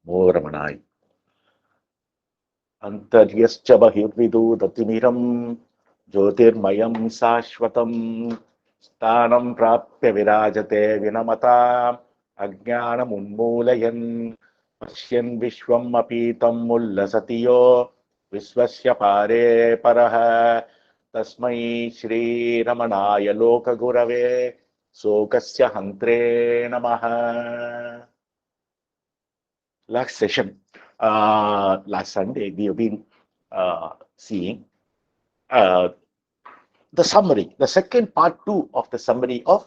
Ramanai. Antaryascha bahirvidudatimiram jyotirmayam sashvatam sthanam prapya virajate vinamata ajnanam unmulayan pashyan vishwam apitam ullasatiyo visvasya pare paraha tasmai shri ramanaya lokagurave sokasya hantre namaha. Last session, last Sunday, we have been seeing the summary, the second part 2 of the summary of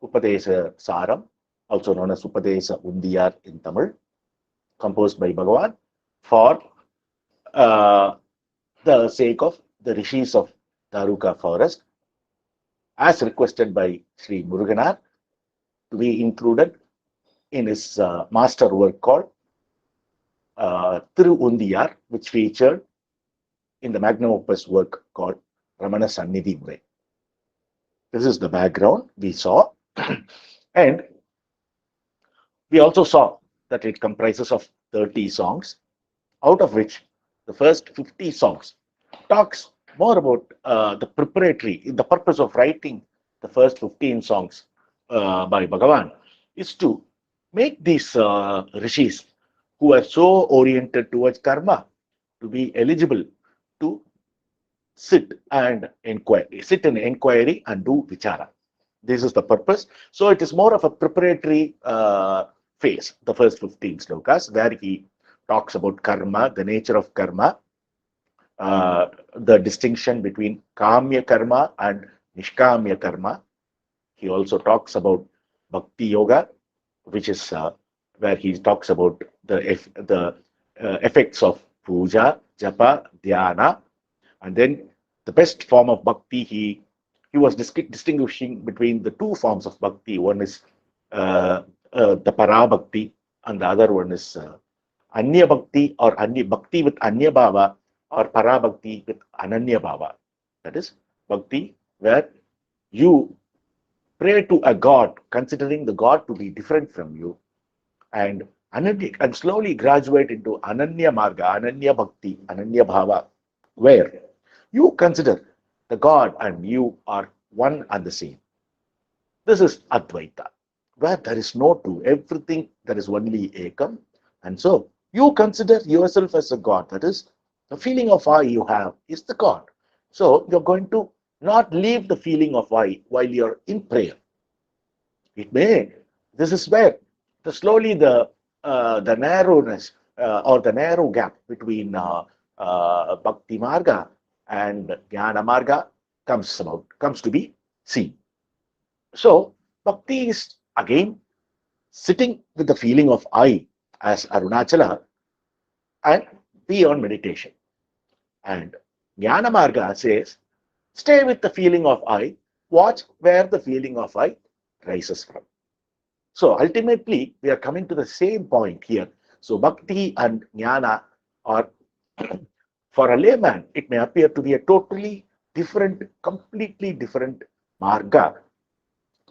Upadesa Saram, also known as Upadesa Undiyar in Tamil, composed by Bhagavan for the sake of the rishis of Daruka forest, as requested by Sri Muruganar, to be included in his master work called Undiyar, which featured in the magnum opus work called Ramana Sannidhi Murai. This is the background we saw. And we also saw that it comprises of 30 songs, out of which the first 50 songs talks more about the preparatory, the purpose of writing the first 15 songs by Bhagavan is to make these rishis who are so oriented towards karma to be eligible to sit in inquiry and do vichara. This is the purpose. So it is more of a preparatory phase, the first 15 slokas, where he talks about karma, the nature of karma, the distinction between kamya karma and nishkamya karma. He also talks about bhakti yoga, which is where he talks about the effects of puja, japa, dhyana, and then the best form of bhakti. He was distinguishing between the two forms of bhakti. One is the para bhakti, and the other one is anya bhakti, or bhakti with anya bhava, or para bhakti with ananya bhava. That is bhakti where you pray to a god, considering the god to be different from you, and slowly graduate into ananya marga, ananya bhakti, ananya bhava, where you consider the god and you are one and the same. This is Advaita, where there is no two, everything there is only Ekam, and so you consider yourself as a god. That is, the feeling of I you have is the god. So you're going to not leave the feeling of I while you're in prayer. This is where slowly the narrowness or the narrow gap between Bhakti Marga and Jnana Marga comes to be seen. So Bhakti is again sitting with the feeling of I as Arunachala and be on meditation. And Jnana Marga says, stay with the feeling of I, watch where the feeling of I rises from. So ultimately, we are coming to the same point here. So bhakti and jnana are, for a layman, it may appear to be a totally different, completely different marga.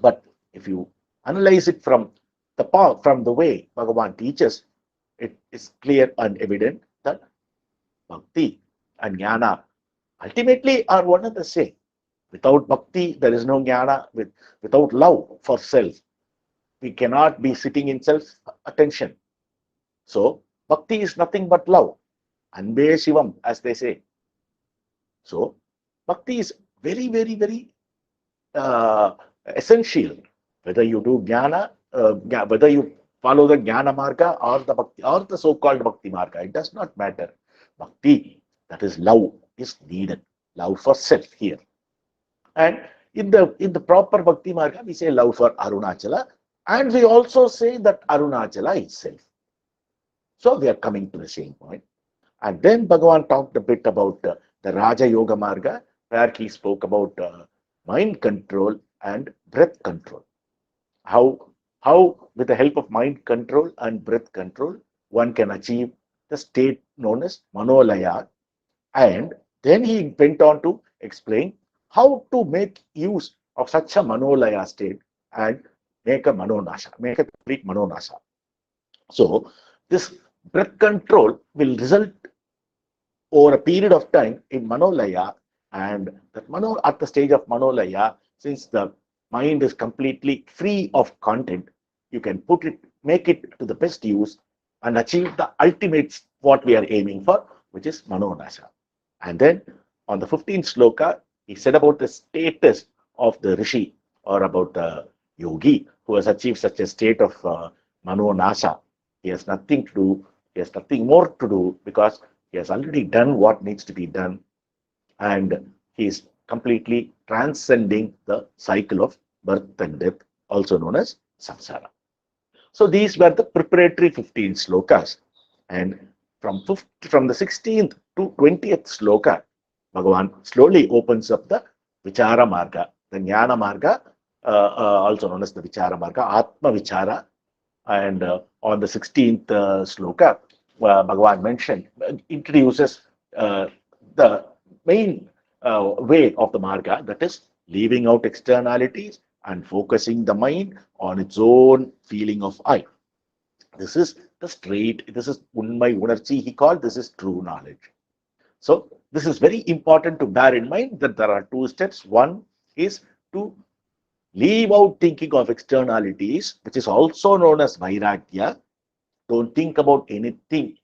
But if you analyze it from the way Bhagavan teaches, it is clear and evident that bhakti and jnana ultimately are one and the same. Without bhakti, there is no jnana. Without love for self, we cannot be sitting in self-attention. So, bhakti is nothing but love. Anbe Shivam, as they say. So, bhakti is very, very, very essential. Whether you do jnana, whether you follow the jnana marga or the bhakti or the so-called bhakti marga, it does not matter. Bhakti, that is love, is needed. Love for self here. And in the proper bhakti marga, we say love for Arunachala, and we also say that Arunachala itself. So we are coming to the same point. And then Bhagavan talked a bit about the Raja Yoga Marga, where he spoke about mind control and breath control. How with the help of mind control and breath control, one can achieve the state known as Manolaya. And then he went on to explain how to make use of such a Manolaya state and make a complete Manonasha. So this breath control will result over a period of time in Manolaya, and that at the stage of Manolaya, since the mind is completely free of content, you can make it to the best use and achieve the ultimate what we are aiming for, which is Manonasa. And then on the 15th sloka, he said about the status of the Rishi or about the yogi who has achieved such a state of Manonasa. He has nothing to do, he has nothing more to do because he has already done what needs to be done, and he is completely transcending the cycle of birth and death, also known as samsara. So these were the preparatory 15 slokas. And from the 16th to 20th sloka, Bhagavan slowly opens up the Vichara Marga, the Jnana Marga, also known as the Vichara Marga, Atma Vichara. And on the 16th sloka, Bhagavan mentioned, introduces the main way of the Marga, that is leaving out externalities and focusing the mind on its own feeling of I. This is this is Unmai Unarchi, he called, this is true knowledge. So this is very important to bear in mind that there are two steps. One is to leave out thinking of externalities, which is also known as Vairagya. Don't think about anything,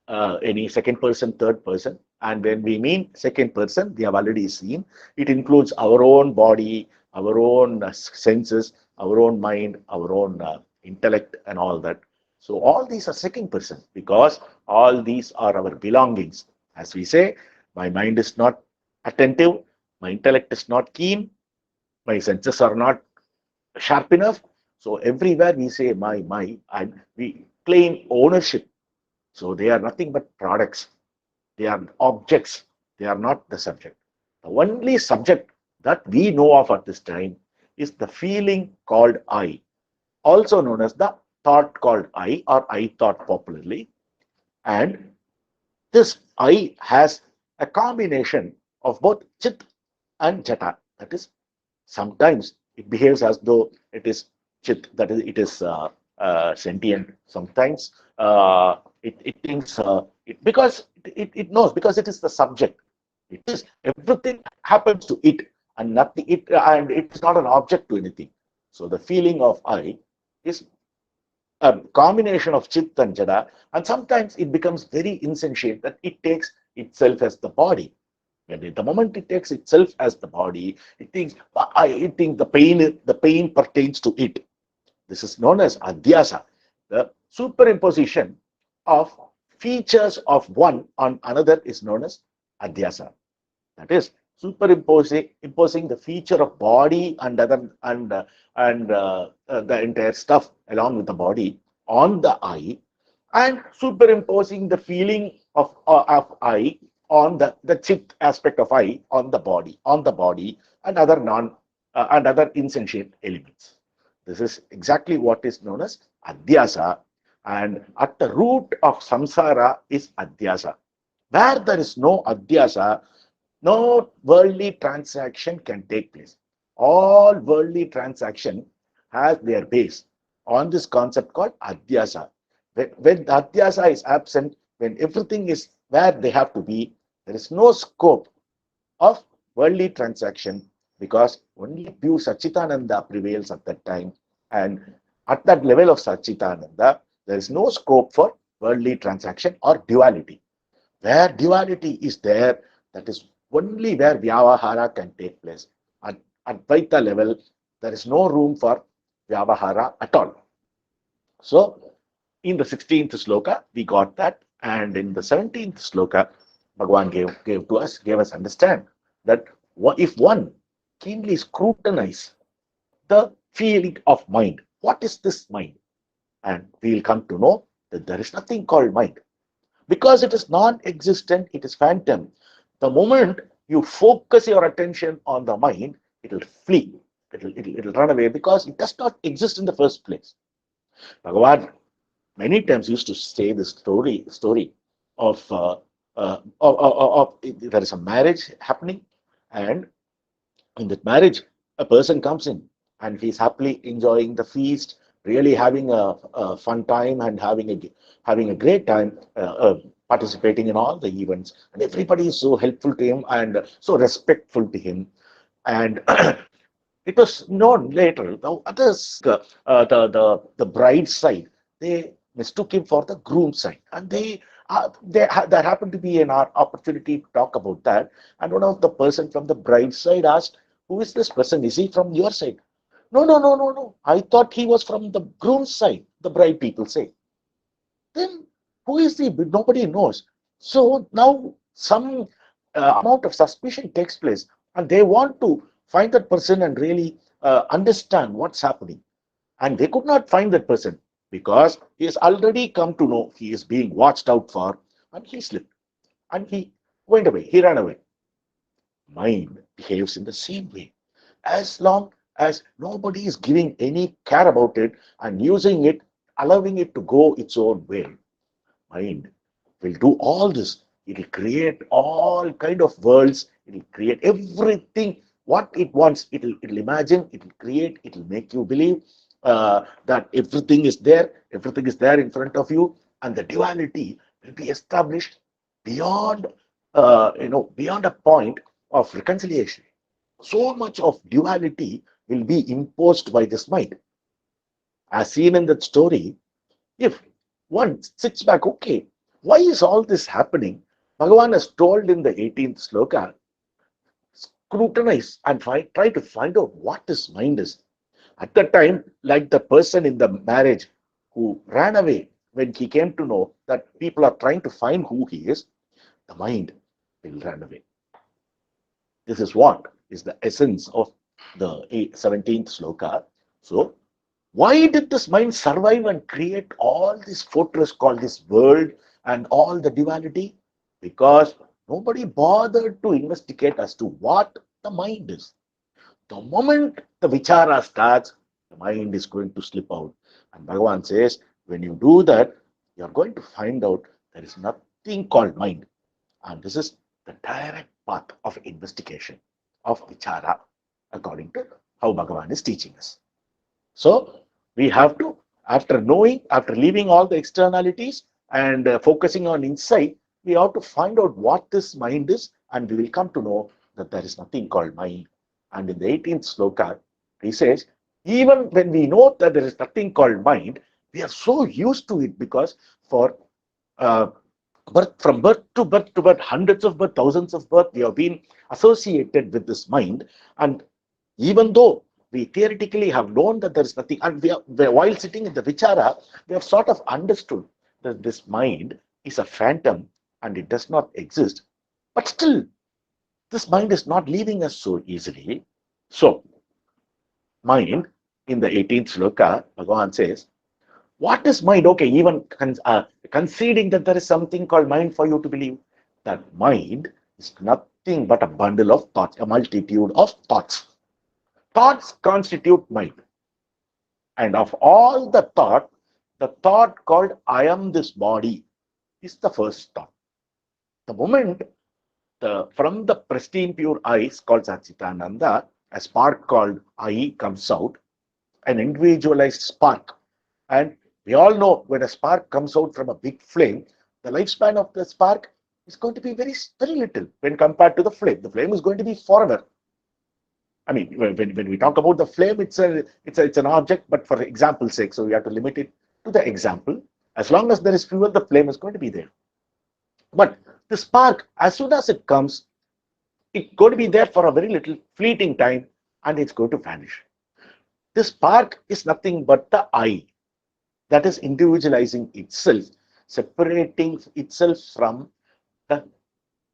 any second person, third person. And when we mean second person, we have already seen, it includes our own body, our own senses, our own mind, our own intellect, and all that. So all these are second person because all these are our belongings. As we say, my mind is not attentive, my intellect is not keen, my senses are not sharp enough. So everywhere we say my, and we claim ownership. So they are nothing but products. They are objects. They are not the subject. The only subject that we know of at this time is the feeling called I, also known as the thought called I, or I thought popularly. And this I has a combination of both Chit and Jata. That is, sometimes it behaves as though it is Chit, that is, it is sentient. Sometimes it thinks, because it knows, because it is the subject. It is, everything happens to it, and nothing, and it is not an object to anything. So the feeling of I is a combination of Chit and Jada, and sometimes it becomes very insentient that it takes itself as the body. And at the moment it takes itself as the body, it thinks, it thinks the pain pertains to it. This is known as adhyasa, the superimposition of features of one on another is known as adhyasa. That is imposing the feature of body and other and the entire stuff along with the body on the eye, and superimposing the feeling of eye on the chit aspect of eye on the body and other and other insentient elements. This is exactly what is known as adhyasa, and at the root of samsara is adhyasa. Where there is no adhyasa, no worldly transaction can take place. All worldly transaction has their base on this concept called adhyasa. When the adhyasa is absent, when everything is where they have to be, there is no scope of worldly transaction, because only pure Sachitananda prevails at that time. And at that level of Sachitananda, there is no scope for worldly transaction or duality. Where duality is there, that is only where Vyavahara can take place. At Advaita level, there is no room for Vyavahara at all. So, in the 16th sloka, we got that. And in the 17th sloka, Bhagavan gave us understand that if one keenly scrutinize the feeling of mind, what is this mind? And we will come to know that there is nothing called mind. Because it is non-existent, it is phantom. The moment you focus your attention on the mind, it will flee. It'll run away because it does not exist in the first place. Bhagavan many times used to say this story of, there is a marriage happening, and in that marriage, a person comes in and he's happily enjoying the feast, really having a fun time and having a great time participating in all the events. And everybody is so helpful to him and so respectful to him. And it was known later, the others, the bride side, they mistook him for the groom side, and there happened to be an opportunity to talk about that. And one of the person from the bride side asked, "Who is this person? Is he from your side?" "No, no, no, no, no. I thought he was from the groom side." The bride people say. Then who is he? Nobody knows. So now some amount of suspicion takes place, and they want to find that person and really understand what's happening. And they could not find that person because he has already come to know he is being watched out for, and he slipped and he went away. He ran away. Mind behaves in the same way. As long as nobody is giving any care about it and using it, allowing it to go its own way, mind will do all this. It will create all kind of worlds. It will create everything what it wants. It'll imagine. It will create. It will make you believe that everything is there. Everything is there in front of you, and the duality will be established beyond, beyond a point of reconciliation. So much of duality will be imposed by this mind, as seen in that story. If one sits back, okay, why is all this happening? Bhagavan has told in the 18th sloka, scrutinize and try to find out what this mind is. At the time, like the person in the marriage who ran away when he came to know that people are trying to find who he is, the mind will run away. This is what is the essence of the 17th sloka. So, why did this mind survive and create all this fortress called this world and all the duality? Because nobody bothered to investigate as to what the mind is. The moment the vichara starts, the mind is going to slip out. And Bhagavan says, when you do that, you're going to find out there is nothing called mind. And this is the direct path of investigation, of vichara, according to how Bhagavan is teaching us. So we have to, after knowing, after leaving all the externalities and focusing on insight, we have to find out what this mind is, and we will come to know that there is nothing called mind. And in the 18th sloka, he says, even when we know that there is nothing called mind, we are so used to it because for uh, from birth to birth to birth, hundreds of birth, thousands of birth, we have been associated with this mind. And even though we theoretically have known that there is nothing, and while sitting in the vichara, we have sort of understood that this mind is a phantom and it does not exist. But still, this mind is not leaving us so easily. So, mind in the 18th sloka, Bhagavan says, what is mind? Okay, even conceding that there is something called mind for you to believe, that mind is nothing but a bundle of thoughts, a multitude of thoughts. Thoughts constitute mind. And of all the thought called I am this body is the first thought. The moment from the pristine pure eyes called Satchitananda, a spark called I comes out, an individualized spark. And we all know when a spark comes out from a big flame, the lifespan of the spark is going to be very, very little when compared to the flame. The flame is going to be forever. I mean, when we talk about the flame, it's an object, but for example's sake, so we have to limit it to the example. As long as there is fuel, the flame is going to be there. But the spark, as soon as it comes, it's going to be there for a very little fleeting time, and it's going to vanish. This spark is nothing but the I that is individualizing itself, separating itself from the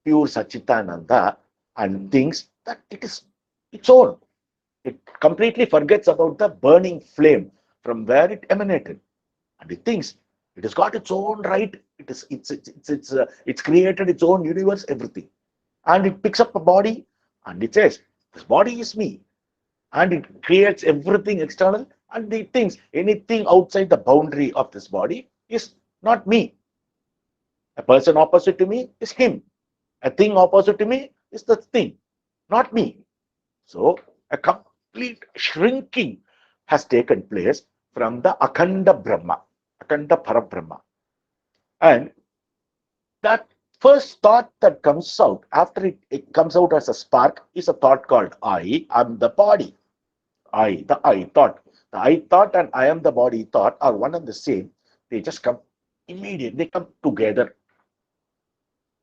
pure Sachitananda, and thinks that it is its own. It completely forgets about the burning flame from where it emanated, and it thinks it has got its own right. It's created its own universe, everything, and it picks up a body, and it says, "This body is me," and it creates everything external, and it thinks anything outside the boundary of this body is not me. A person opposite to me is him. A thing opposite to me is the thing, not me. So a complete shrinking has taken place, from the Akhanda Brahma, Akhanda Parabrahma. And that first thought that comes out after it comes out as a spark is a thought called I am the body. The I thought. The I thought and I am the body thought are one and the same. They just come immediate. They come together.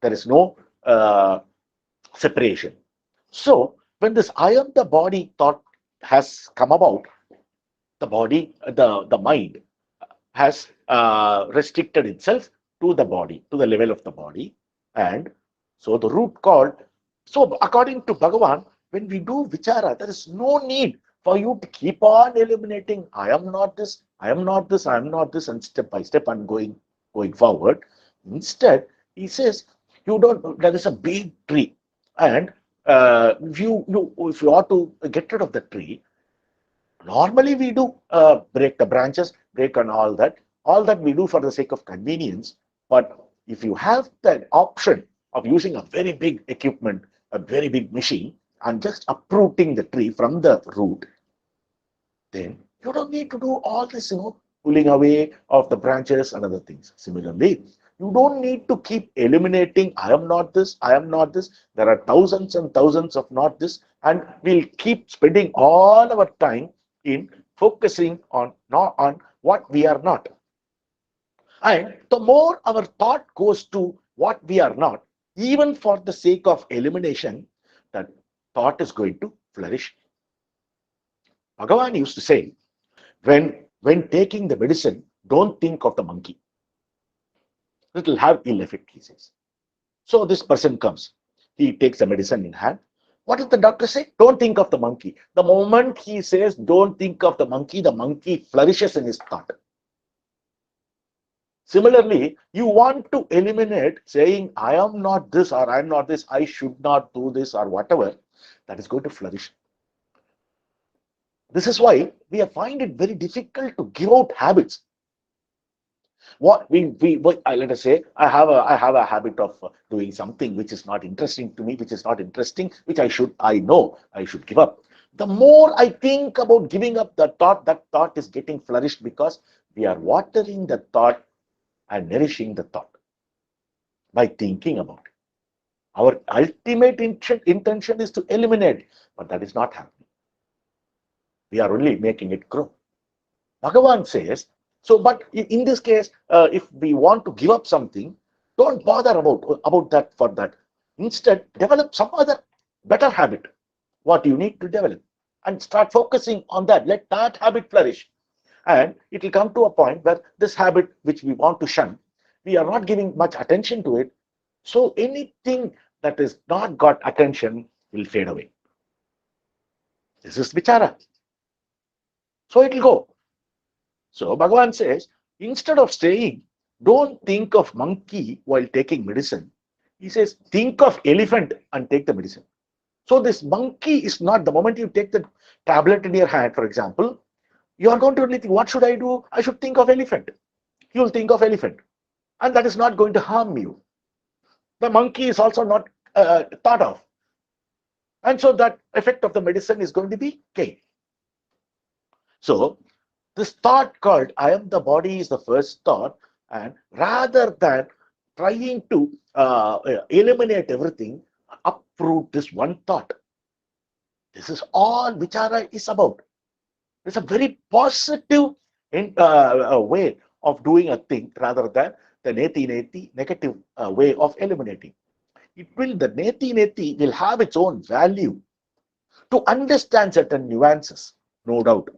There is no separation. So when this I am the body thought has come about, the mind has restricted itself to the body, to the level of the body. And so the root called, so according to Bhagavan, when we do vichara, there is no need for you to keep on eliminating, I am not this, I am not this, I am not this, and step by step and going forward. Instead, he says, you don't, there is a big tree. And if you want to get rid of the tree, normally we do break the branches, break and all that we do for the sake of convenience. But if you have the option of using a very big equipment, a very big machine, and just uprooting the tree from the root, then you don't need to do all this, pulling away of the branches and other things. Similarly, you don't need to keep eliminating, I am not this, I am not this. There are thousands and thousands of not this, and we'll keep spending all our time in focusing on what we are not. And the more our thought goes to what we are not, even for the sake of elimination, that thought is going to flourish. Bhagavan used to say, when taking the medicine, don't think of the monkey. It will have ill effect, he says. So this person comes, he takes the medicine in hand. What does the doctor say? Don't think of the monkey. The moment he says, don't think of the monkey flourishes in his thought. Similarly, you want to eliminate saying, I am not this or I am not this, I should not do this or whatever, that is going to flourish. This is why we find it very difficult to give out habits. What let us say, I have a habit of doing something which is not interesting to me, which which I know I should give up. The more I think about giving up the thought, that thought is getting flourished because we are watering the thought and nourishing the thought by thinking about it. Our ultimate intention is to eliminate, but that is not happening. We are only making it grow. Bhagavan says, so, but in this case, if we want to give up something, don't bother about that for that. Instead, develop some other better habit, what you need to develop, and start focusing on that. Let that habit flourish. And it will come to a point where this habit which we want to shun, we are not giving much attention to it. So anything that is not got attention will fade away. This is vichara. So it will go. So Bhagavan says, instead of saying, don't think of monkey while taking medicine, he says, think of elephant and take the medicine. So this monkey is not, the moment you take the tablet in your hand, for example, you are going to only think, what should I do? I should think of elephant. You will think of elephant. And that is not going to harm you. The monkey is also not thought of. And so that effect of the medicine is going to be gain. So this thought called I am the body is the first thought, and rather than trying to eliminate everything, uproot this one thought. This is all vichara is about. It's a very positive way of doing a thing rather than the neti negative way of eliminating. The neti will have its own value to understand certain nuances, no doubt.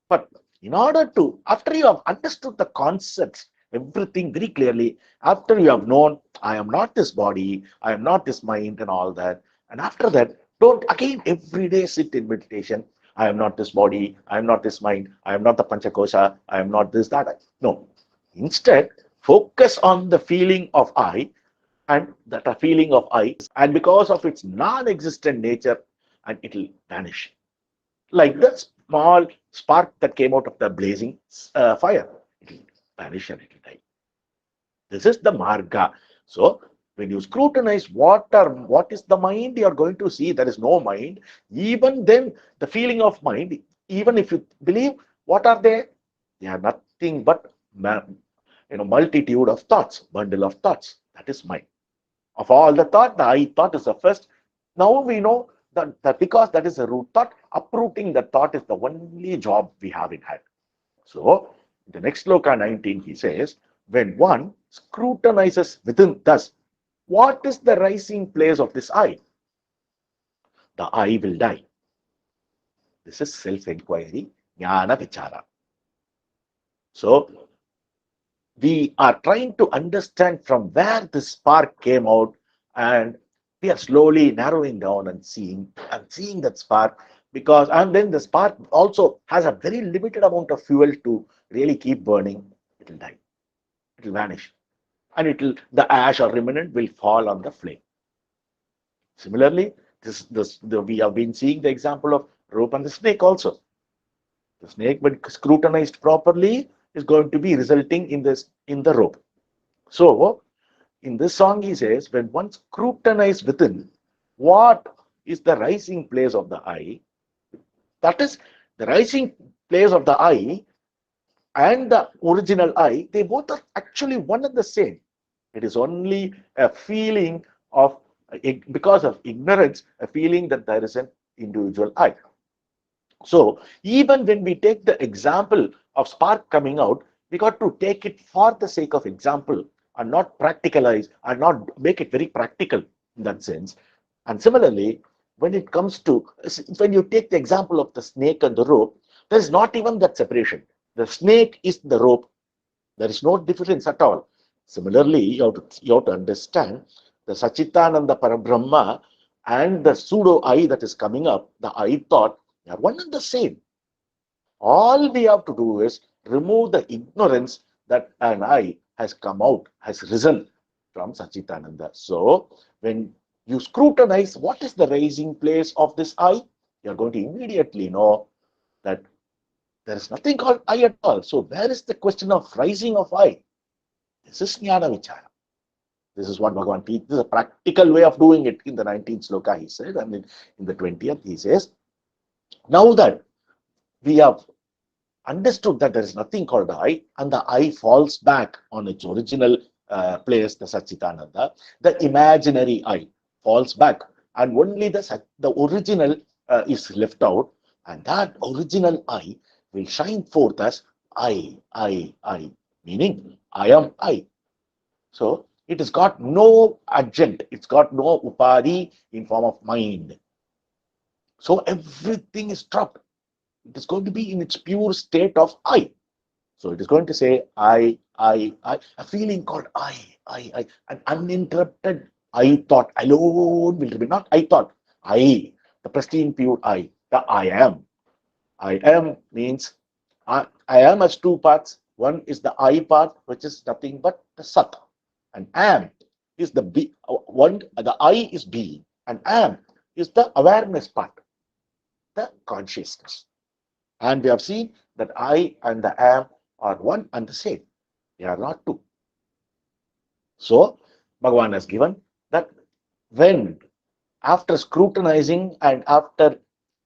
But in order to, after you have understood the concepts, everything very clearly, after you have known, I am not this body, I am not this mind and all that, and after that, don't again every day sit in meditation, I am not this body, I am not this mind, I am not the panchakosha, I am not this, that. No. Instead, focus on the feeling of I, and that a feeling of I, and because of its non-existent nature, and it will vanish. Like the small spark that came out of the blazing fire. It will vanish and it will die. This is the marga. So when you scrutinize what is the mind, you are going to see there is no mind. Even then, the feeling of mind, even if you believe, what are they? They are nothing but multitude of thoughts, bundle of thoughts. That is mind. Of all the thought, the I thought is the first. Now we know that because that is a root thought, uprooting the thought is the only job we have in hand. So, in the next sloka 19, he says, when one scrutinizes within, thus, what is the rising place of this I? The I will die. This is self-inquiry, jnana vichara. So, we are trying to understand from where this spark came out, and we are slowly narrowing down and seeing that spark, because and then the spark also has a very limited amount of fuel to really keep burning. It will die, it will vanish, and the ash or remnant will fall on the flame. Similarly, we have been seeing the example of rope and the snake also. The snake, when scrutinized properly, is going to be resulting in the rope. So in this song, he says, when one scrutinizes within, what is the rising place of the I? That is, the rising place of the I and the original I, they both are actually one and the same. It is only a feeling of, because of ignorance, a feeling that there is an individual I. So even when we take the example of spark coming out, we got to take it for the sake of example and not practicalize and not make it very practical in that sense. And similarly, when it comes to, when you take the example of the snake and the rope, there is not even that separation. The snake is the rope. There is no difference at all. Similarly, you have to understand the Sachitananda Parabrahma and the pseudo I that is coming up, the I thought, they are one and the same. All we have to do is remove the ignorance that an I has come out, has risen from Sachitananda. So, when you scrutinize what is the rising place of this I, you are going to immediately know that there is nothing called I at all. So, where is the question of rising of I? This is Jnana Vichara. This is what Bhagavan teaches. This is a practical way of doing it. In the 19th sloka, he said, and in the 20th, he says, now that we have understood that there is nothing called I, and the I falls back on its original place, the Sachitananda, the imaginary I falls back, and only the original is left out, and that original I will shine forth as I, meaning I am I. So it has got no adjunct, it's got no upadi in form of mind. So everything is dropped. It is going to be in its pure state of I. So it is going to say I, a feeling called I, an uninterrupted I thought alone will remain. Not I thought, I, the pristine pure I, the I am. I am means I am as two parts. One is the I part, which is nothing but the Sat, and am is the be. One, the I is being, and am is the awareness part, the consciousness. And we have seen that I and the am are one and the same. They are not two. So, Bhagavan has given that when, after scrutinizing and after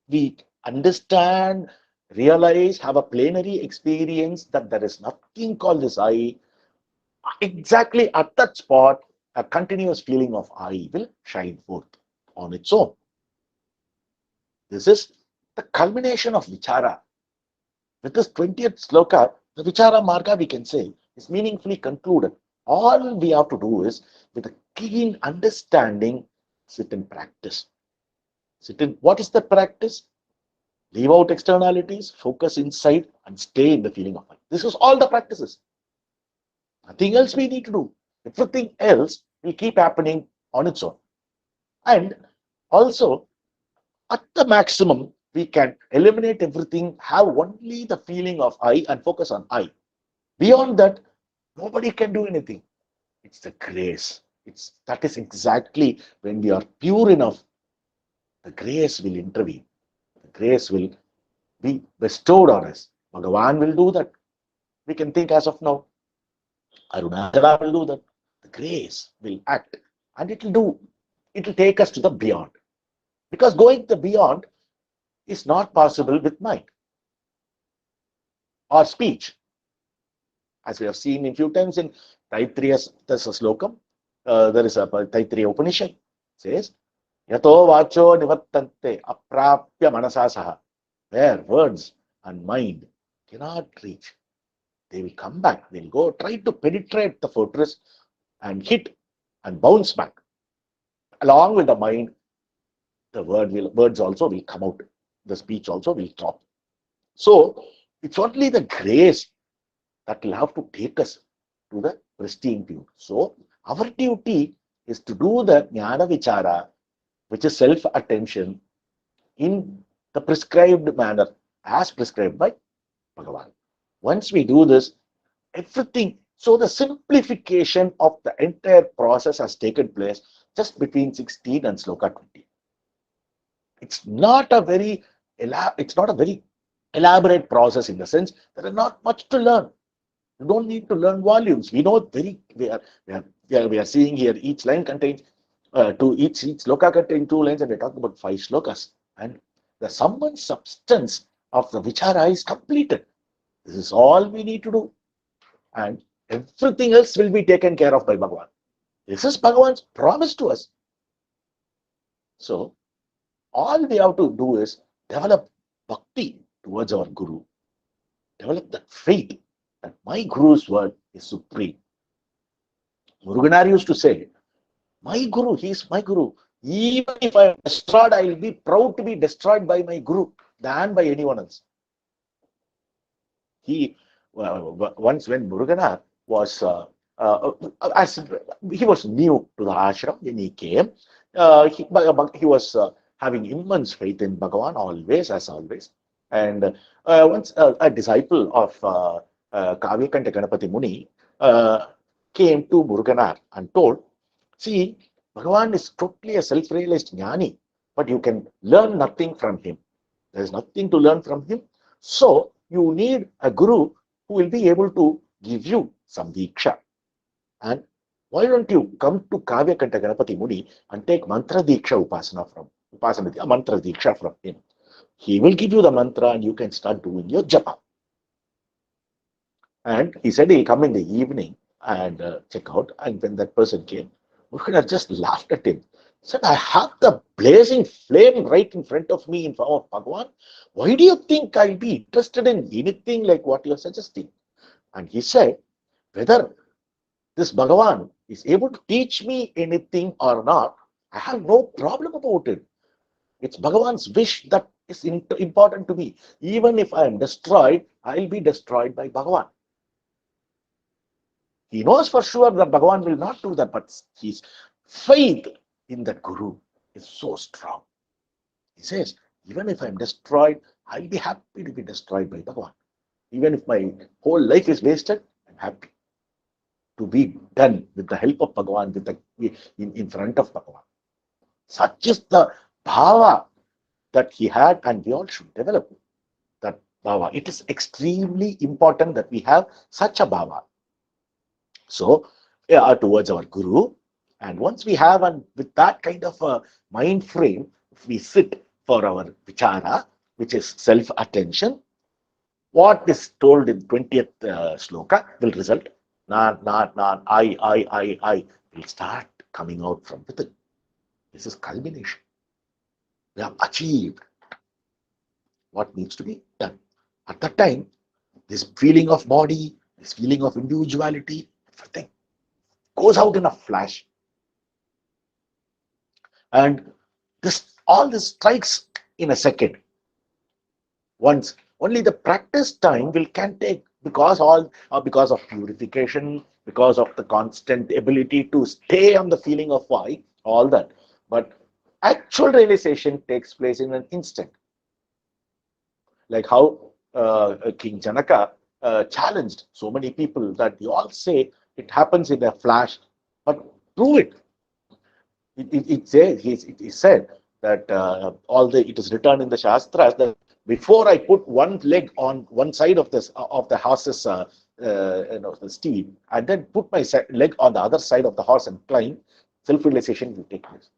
we understand, realize, have a plenary experience that there is nothing called this I, exactly at that spot, a continuous feeling of I will shine forth on its own. This is the culmination of vichara. With this 20th sloka, the Vichara Marga, we can say, is meaningfully concluded. All we have to do is, with a keen understanding, sit in practice. Sit in, what is the practice? Leave out externalities, focus inside, and stay in the feeling of life. This is all the practices. Nothing else we need to do. Everything else will keep happening on its own. And also, at the maximum, we can eliminate everything, have only the feeling of I and focus on I. Beyond that, nobody can do anything. It's the grace. That is exactly when we are pure enough, the grace will intervene. The grace will be bestowed on us. Bhagavan will do that. We can think as of now. Arunachala will do that. The grace will act, and it will take us to the beyond. Because going to the beyond is not possible with mind or speech. as we have seen a few times in Taittiriya, there's a slokam, there is a Taittiriya Upanishad, says, Yato vacho nivattante aprapya manasasaha, where words and mind cannot reach. They will come back, they'll go try to penetrate the fortress and hit and bounce back. Along with the mind, the words also will come out. The speech also will stop. So it's only the grace that will have to take us to the pristine pure. So our duty is to do the jnana vichara, which is self-attention, in the prescribed manner, as prescribed by Bhagavan. Once we do this, everything, so the simplification of the entire process has taken place just between 16 and sloka 20. It's not a very elaborate process, in the sense there is not much to learn. You don't need to learn volumes. We know we are seeing here each line contains each sloka contains 2 lines, and we talk about 5 slokas. And the sum and substance of the vichara is completed. This is all we need to do. And everything else will be taken care of by Bhagavan. This is Bhagavan's promise to us. So all we have to do is develop bhakti towards our Guru. Develop that faith that my Guru's word is supreme. Muruganar used to say, my Guru, he is my Guru. Even if I am destroyed, I will be proud to be destroyed by my Guru than by anyone else. Once when Muruganar was, as he was new to the ashram, when he came, he was having immense faith in Bhagavan, always, as always. And once a disciple of Kavyakanta Ganapati Muni came to Muruganar and told, see, Bhagavan is totally a self-realized jnani, but you can learn nothing from him. There is nothing to learn from him. So you need a guru who will be able to give you some diksha. And why don't you come to Kavyakanta Ganapati Muni and take mantra diksha a mantra diksha from him. He will give you the mantra and you can start doing your japa. And he said he'll come in the evening and check out. And when that person came, Muruganar just laughed at him. Said, I have the blazing flame right in front of me in front of Bhagavan. Why do you think I'll be interested in anything like what you're suggesting? And he said, whether this Bhagavan is able to teach me anything or not, I have no problem about it. It's Bhagavan's wish that is important to me. Even if I am destroyed, I'll be destroyed by Bhagavan. He knows for sure that Bhagavan will not do that, but his faith in that Guru is so strong. He says, even if I'm destroyed, I'll be happy to be destroyed by Bhagavan. Even if my whole life is wasted, I'm happy to be done with the help of Bhagavan, in front of Bhagavan. Such is the bhava that he had, and we all should develop that bhava. It is extremely important that we have such a bhava. So, towards our Guru, and once we have, and with that kind of a mind frame, if we sit for our vichara, which is self-attention, what is told in 20th sloka will result. Nan, I will start coming out from within. This is culmination. We have achieved what needs to be done. At that time, this feeling of body, this feeling of individuality, everything goes out in a flash. And all this strikes in a second. Once only the practice time can take, because of purification, because of the constant ability to stay on the feeling of why, all that. But actual realization takes place in an instant. Like how King Janaka challenged so many people that they all say it happens in a flash, but prove it. It is said that it is written in the Shastras that before I put one leg on one side of the horse's the steed, and then put my leg on the other side of the horse and climb, self-realization will take place.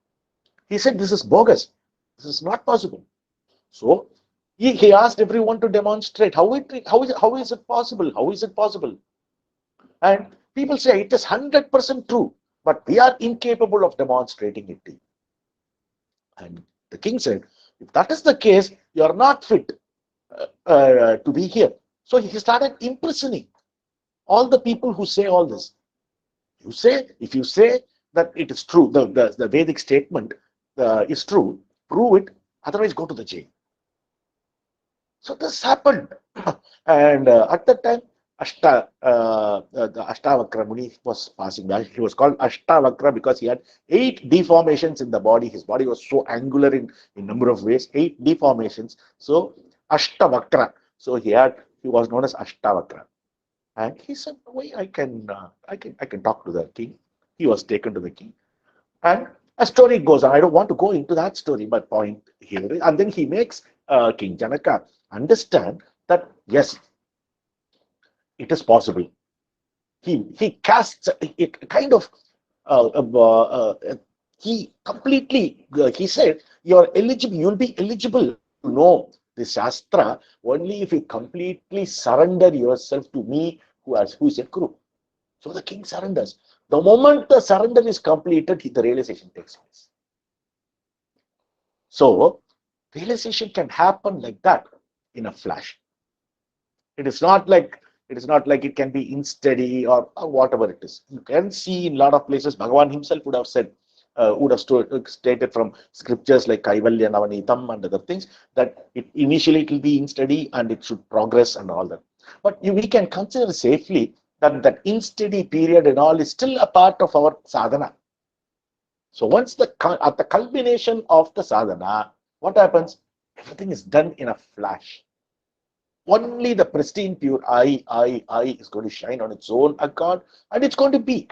He said this is bogus. This is not possible. So he asked everyone to demonstrate how is it possible? How is it possible? And people say it is 100% true, but we are incapable of demonstrating it to you. And the king said, if that is the case, you are not fit to be here. So he started imprisoning all the people who say all this. If you say that it is true, the Vedic statement is true, prove it, otherwise go to the jail. So this happened. And at that time, the Ashtavakra Muni was passing by. He was called Ashtavakra because he had 8 deformations in the body. His body was so angular in number of ways, 8 deformations. So Ashtavakra. So he was known as Ashtavakra. And he said, "Why I can talk to the king." He was taken to the king, and a story goes on. I don't want to go into that story, but point here, and then he makes King Janaka understand that yes, it is possible. He casts a kind of he completely he said you're eligible. You'll be eligible to know the Shastra only if you completely surrender yourself to me, who is a Guru. So the king surrenders. The moment the surrender is completed, the realization takes place. So realization can happen like that in a flash. It is not like it can be unsteady or whatever it is. You can see in a lot of places, Bhagavan himself would have said, stated from scriptures like Kaivalya Navanitam and other things, that initially it will be unsteady and it should progress and all that. But we can consider safely that unsteady period and all is still a part of our sadhana. So once at the culmination of the sadhana, what happens? Everything is done in a flash. Only the pristine, pure I is going to shine on its own accord, and it's going to be.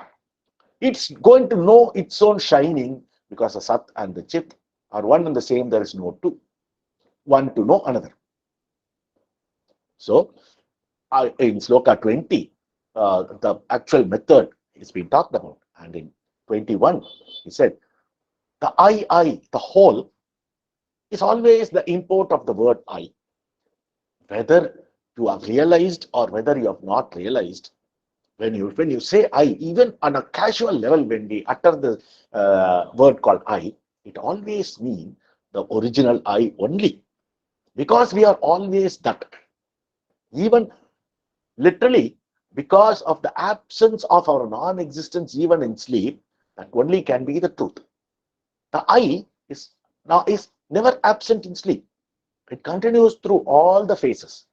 It's going to know its own shining because the Sat and the Chit are one and the same. There is no two. One to know another. So, in Sloka 20, the actual method is being talked about. And in 21, he said, the I, the whole, is always the import of the word I. Whether you have realized or whether you have not realized, when you say I, even on a casual level, when we utter the word called I, it always means the original I only. Because we are always that. Even literally, because of the absence of our non-existence even in sleep, that only can be the truth. The I is never absent in sleep. It continues through all the phases.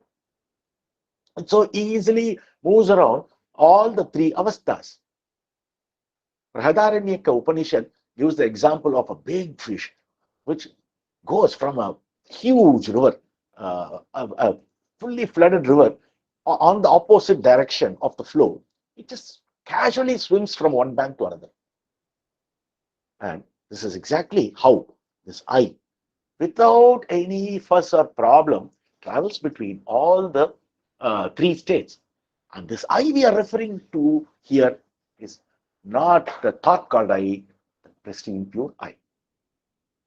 It so easily moves around all the 3 avasthas. Brahadaranyaka Upanishad gives the example of a big fish which goes from a huge river, a fully flooded river, on the opposite direction of the flow. It just casually swims from one bank to another. And this is exactly how this I, without any fuss or problem, travels between all the 3 states. And this I we are referring to here is not the thought called I, the pristine pure I.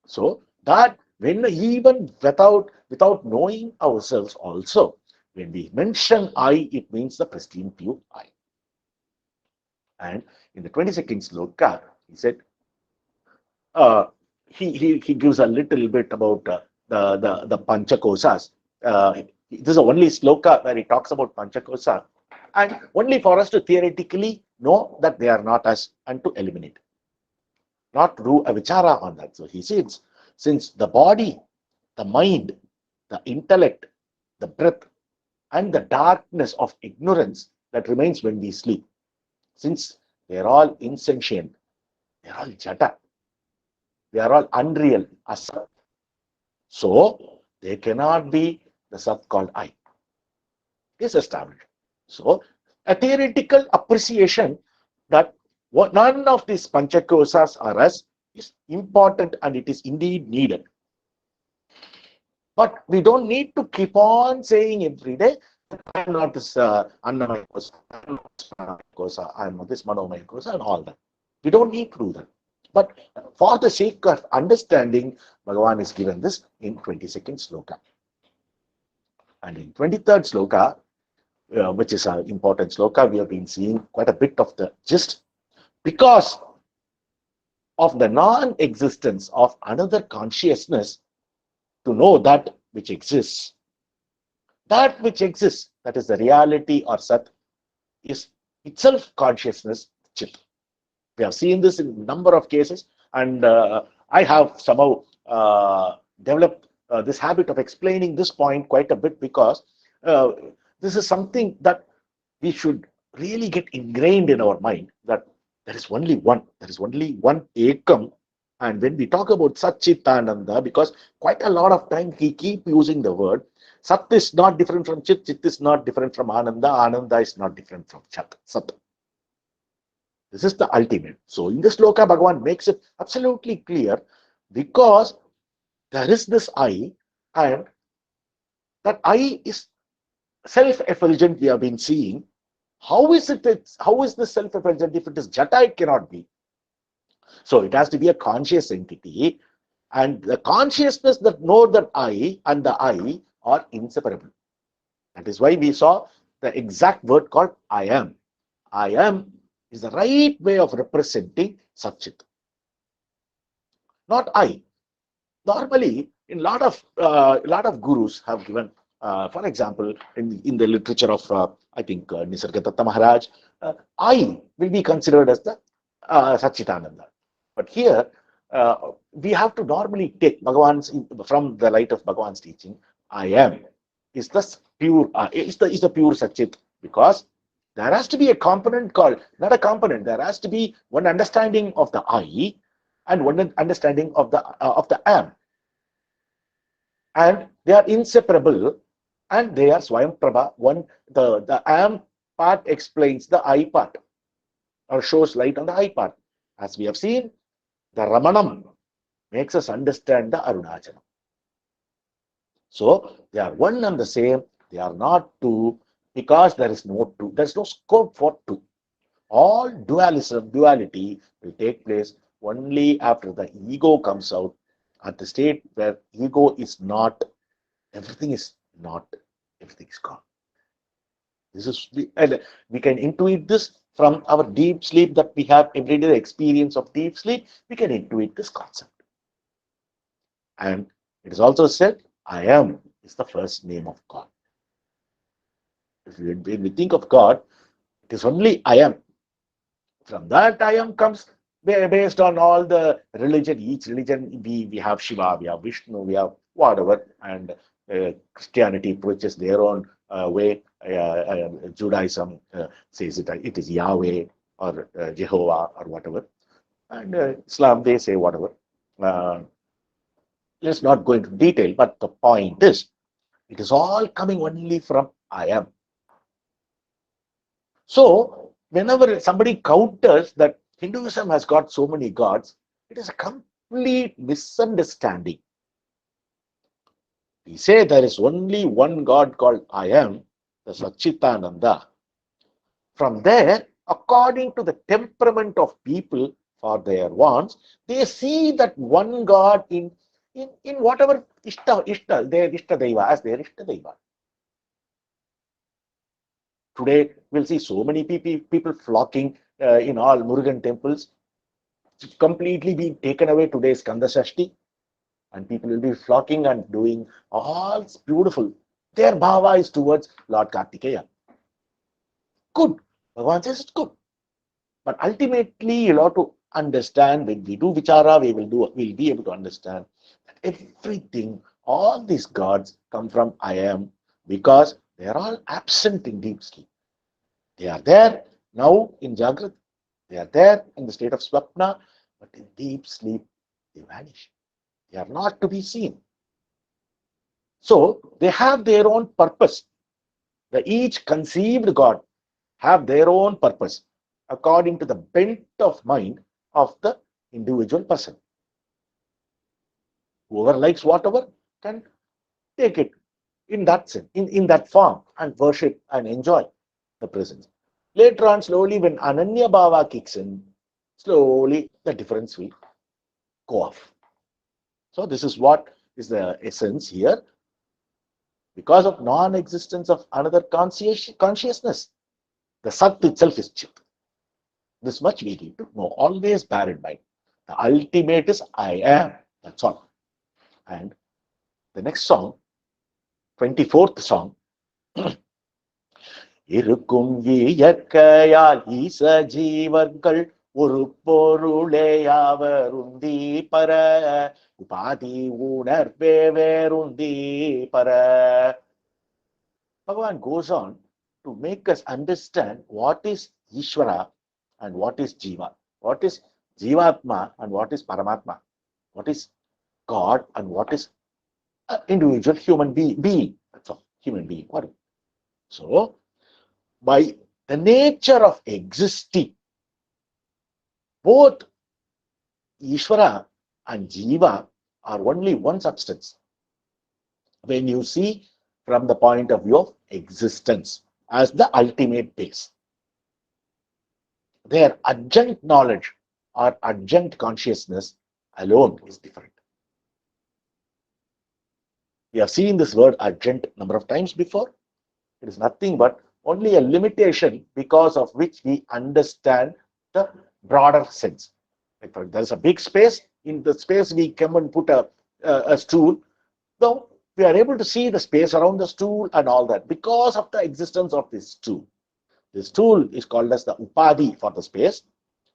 So that when even without knowing ourselves also, when we mention I, it means the pristine pure I. And in the 22nd sloka, he said, he gives a little bit about the Panchakosas. This is the only sloka where he talks about Panchakosa, and only for us to theoretically know that they are not us and to eliminate, not do a vichara on that. So he says, since the body, the mind, the intellect, the breath, and the darkness of ignorance that remains when we sleep, since they are all insentient, they are all jata, they are all unreal, asat. So they cannot be the sat called I. Is established. So a theoretical appreciation that none of these panchakosas are us is important, and it is indeed needed. But we don't need to keep on saying every day, I am not this Annamaya kosa, I am not this Pranamaya kosa, I am not this Manomaya kosa, and all that. We don't need to do that. But for the sake of understanding, Bhagavan is given this in 22nd sloka. And in 23rd sloka, which is an important sloka. We have been seeing quite a bit of the gist. Because of the non-existence of another consciousness to know that which exists, that which exists, that is the reality or Sat, is itself consciousness, Chit. We have seen this in a number of cases, and I have somehow developed this habit of explaining this point quite a bit, because uh, this is something that we should really get ingrained in our mind, that there is only one Ekam. And when we talk about Satchitananda, because quite a lot of time he keep using the word, Sat is not different from Chit, Chit is not different from Ananda, Ananda is not different from Chat, Sat. This is the ultimate. So in this sloka, Bhagavan makes it absolutely clear, because there is this I, and that I is self-effulgent. We have been seeing. How is it? How is this self-effulgent? If it is Jata, it cannot be. So it has to be a conscious entity, and the consciousness that know that I and the I are inseparable. That is why we saw the exact word called I am. I am is the right way of representing Satchit, not I. Normally, in lot of gurus have given, for example, in the literature of I think Nisargadatta Maharaj, I will be considered as the Satchitananda. But here we have to normally take Bhagavan's, from the light of Bhagavan's teaching. I am is the pure is the pure Satchit, because there has to be a component called, not a component. There has to be one understanding of the I and one understanding of the am, and they are inseparable, and they are Swayam Prabha. One, the am part explains the I part, or shows light on the I part. As we have seen, the Ramanam makes us understand the Arunachalam. So they are one and the same. They are not two, because there is no two. There is no scope for two. All duality will take place only after the ego comes out, at the state where ego is not, everything is not, everything is gone. This is and we can intuit this from our deep sleep that we have everyday experience of deep sleep. We can intuit this concept. And it is also said, I am is the first name of God. When we think of God, it is only I am. From that I am comes, based on all the religion. Each religion, we have Shiva, we have Vishnu, we have whatever, and Christianity preaches their own way. Judaism says it is Yahweh, or Jehovah, or whatever, and Islam, they say whatever. Uh, let's not go into detail, but the point is, it is all coming only from I am. So, whenever somebody counters that Hinduism has got so many gods, it is a complete misunderstanding. We say there is only one God called I am, the Satchitananda. From there, according to the temperament of people for their wants, they see that one God in whatever Ishta, their Ishta Deva, as their Ishta Deva. Today, we'll see so many people flocking in all Murugan temples. It's completely being taken away today's Skanda Shashti, and people will be flocking and doing all beautiful. Their bhava is towards Lord Kartikeya. Good. Bhagavan says it's good. But ultimately, you'll have to understand, when we do vichara, we'll be able to understand that everything, all these gods come from I am, because they are all absent in deep sleep. They are there now in Jagrat. They are there in the state of Swapna, but in deep sleep, they vanish. They are not to be seen. So they have their own purpose. Each conceived God have their own purpose according to the bent of mind of the individual person. Whoever likes whatever can take it in that sense, in that form, and worship and enjoy the presence. Later on, slowly, when Ananya Bhava kicks in, slowly the difference will go off. So this is what is the essence here. because of non-existence of another consciousness. The Sat itself is Chit. This much we need to know. Always bear in mind. The ultimate is I am. That's all. And the next song, 24th song, இருக்கும் இயற்கையால் ஈச ஜீவர்கள் ஒரு பொருளேயாவர் உந்தி பர உபாதி உணர்வே வேறுந்தி பர. Bhagavan goes on to make us understand what is Ishvara and what is Jiva, what is Jivatma and what is Paramatma, what is God and what is an individual human being. That's all, human being. So, by the nature of existing, both Ishvara and Jiva are only one substance. When you see from the point of view of existence as the ultimate base, their adjunct knowledge or adjunct consciousness alone is different. We have seen this word adjunct number of times before. It is nothing but only a limitation because of which we understand the broader sense. Like there's a big space. In the space, we come and put a stool. So we are able to see the space around the stool and all that because of the existence of this stool. This stool is called as the Upadhi for the space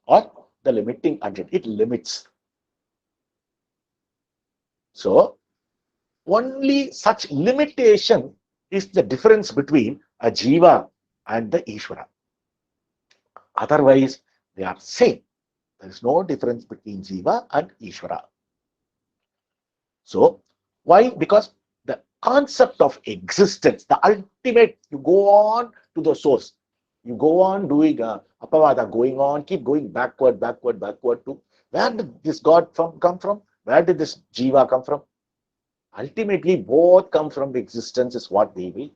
or the limiting agent. It limits. So only such limitation is the difference between a Jiva and the Ishvara. Otherwise, they are same. There is no difference between Jiva and Ishvara. So, why? Because the concept of existence, the ultimate, you go on to the source. You go on doing apavada, going on, keep going backward to where did this God come from? Where did this Jiva come from? Ultimately, both come from existence is what we will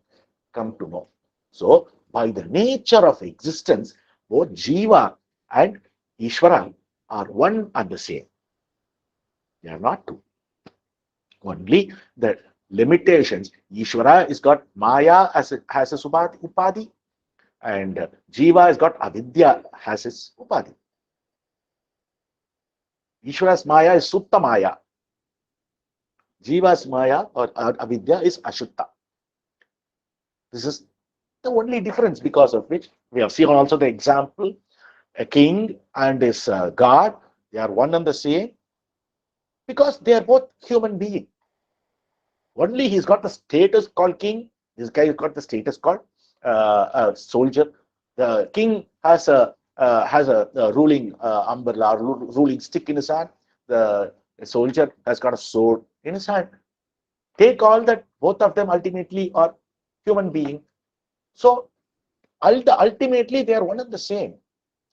come to know. So, by the nature of existence, both Jiva and Ishvara are one and the same. They are not two. Only the limitations. Ishvara has got Maya has a Upadhi, and Jiva has got Avidya has its Upadhi. Ishvara's Maya is Sutta Maya. Jiva's Maya or Avidya is Ashutta. This is the only difference because of which we have seen also the example, a king and his god, they are one and the same because they are both human beings. Only he's got the status called king, this guy has got the status called soldier. The king has a ruling umbrella, ruling stick in his hand. The soldier has got a sword in his hand. Take all that, both of them ultimately are human being. So ultimately they are one and the same.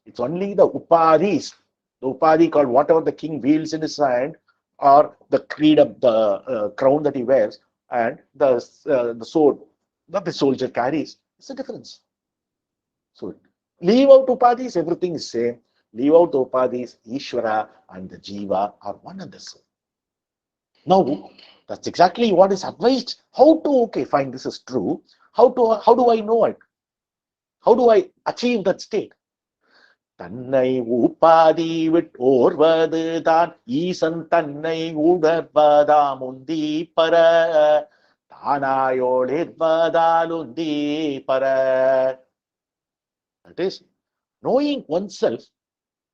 It's only the upadhis, the upadhi called whatever the king wields in his hand, or the creed of the crown that he wears, and the sword that the soldier carries. It's a difference. So leave out upadhis, everything is same. Leave out the upadhis, Ishvara and the Jiva are one and the same. Now, that's exactly what is advised. How to, fine, this is true. How do I know it? How do I achieve that state? தன்னை உபாதி விட்டோர்வதுதான் ஈசன் தன்னை உணர்வதாம் உந்தி பர தானாயோளிர்வதாலுந்தி பர. That is, knowing oneself,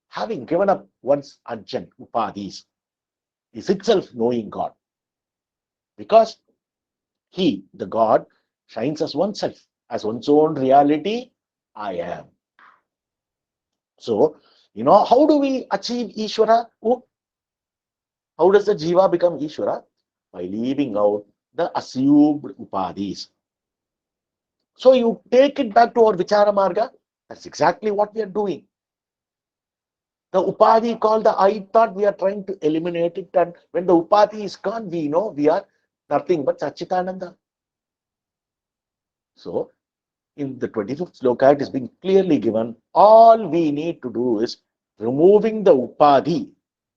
having given up one's adjunct upadhis, is itself knowing God. Because he, the God, shines as oneself, as one's own reality, I am. So, how do we achieve Ishvara? How does the Jiva become Ishvara? By leaving out the assumed upadhis. So, you take it back to our Vichara Marga. That's exactly what we are doing. The upadhi called the I thought, we are trying to eliminate it. And when the upadhi is gone, we know we are nothing but Satchitananda. So, in the 25th sloka, it is being clearly given, all we need to do is removing the upadhi.